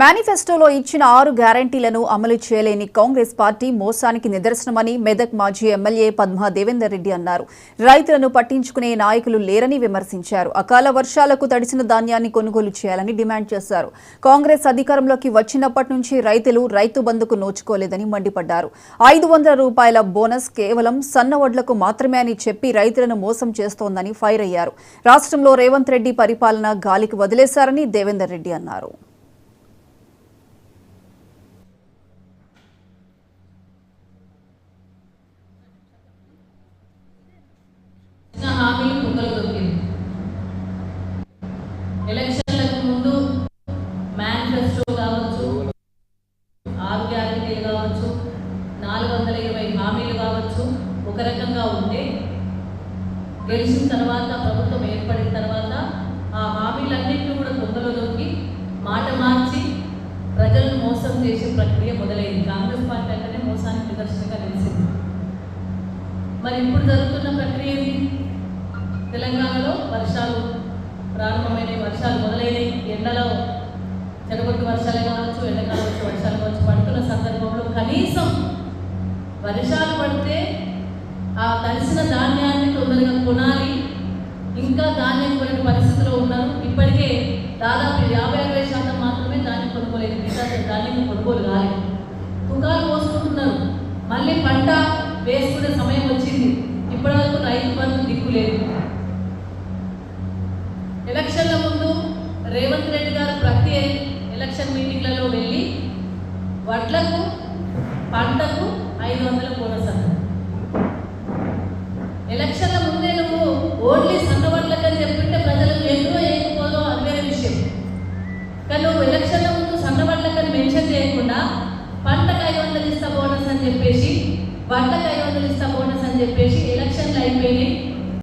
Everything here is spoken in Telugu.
మేనిఫెస్టోలో ఇచ్చిన 6 గ్యారంటీలను అమలు చేయలేని కాంగ్రెస్ పార్టీ మోసానికి నిదర్శనమని మెదక్ మాజీ ఎమ్మెల్యే పద్మా దేవేందర్ రెడ్డి అన్నారు. రైతులను పట్టించుకునే నాయకులు లేరని విమర్శించారు. అకాల వర్షాలకు తడిసిన ధాన్యాన్ని కొనుగోలు చేయాలని డిమాండ్ చేశారు. కాంగ్రెస్ అధికారంలోకి వచ్చినప్పటి నుంచి రైతులు రైతు బంధుకు నోచుకోలేదని మండిపడ్డారు. 500 రూపాయల బోనస్ కేవలం సన్నవడ్లకు మాత్రమే అని చెప్పి రైతులను మోసం చేస్తోందని ఫైర్ అయ్యారు. రాష్ట్రంలో రేవంత్ రెడ్డి పరిపాలన గాలికి వదిలేశారని దేవేందర్ రెడ్డి అన్నారు. ఎలక్షన్లకు ముందు మేనిఫెస్టో కావచ్చు, 6 గ్యారెంటీలు కావచ్చు, 420 హామీలు కావచ్చు ఒక రకంగా ఉంటే గెలిచిన తర్వాత ప్రభుత్వం ఏర్పడిన తర్వాత ఆ హామీలన్నింటినీ కూడా దొంగలో దొరికి మాట మార్చి ప్రజలను మోసం చేసే ప్రక్రియ మొదలైంది. కాంగ్రెస్ పార్టీ అంటేనే మోసానికి నిదర్శనంగా నిలిచింది. మరి ఇప్పుడు జరుగుతున్న ప్రక్రియ తెలంగాణలో వర్షాలు ప్రారంభమైన వర్షాలు మొదలైనవి. ఎండలో చెడగొట్టు వర్షాలు కావచ్చు, ఎండకాలం వచ్చే వర్షాలు కావచ్చు పడుతున్న సందర్భంలో కనీసం వర్షాలు పడితే ఆ తడిసిన ధాన్యాన్ని తొందరగా కొనాలి. ఇంకా ధాన్యం కొనే పరిస్థితిలో ఉన్నారు. ఇప్పటికే దాదాపు 50-60% మాత్రమే ధాన్యం కొనుక్కోలేదు. మిగతా ధాన్యం కొనుగోలు కాలేదు. తుకాలు పోసుకుంటున్నారు. మళ్ళీ పంట వేసుకునే సమయం వచ్చింది. ఇప్పటివరకు రైతు బంధు దిక్కు లేదు. ఎలక్షన్ల ముందు రేవంత్ రెడ్డి గారు ప్రతి ఎలక్షన్ మీటింగ్లలో వెళ్ళి వడ్లకు పంటకు 500 బోనస్ అన్నారు. ఎలక్షన్ల ముందే నువ్వు ఓన్లీ సన్న వడ్లకు అని చెప్తుంటే ప్రజలకు ఎందుకో ఏకపోదో అది వేరే విషయం. కానీ నువ్వు ఎలక్షన్ల ముందు సన్న వడ్లకని మెన్షన్ చేయకుండా పంటకు 500 ఇస్తా బోనస్ అని చెప్పేసి, వడ్లకు 500 ఇస్తా బోనస్ అని చెప్పేసి ఎలక్షన్లు అయిపోయినాయి.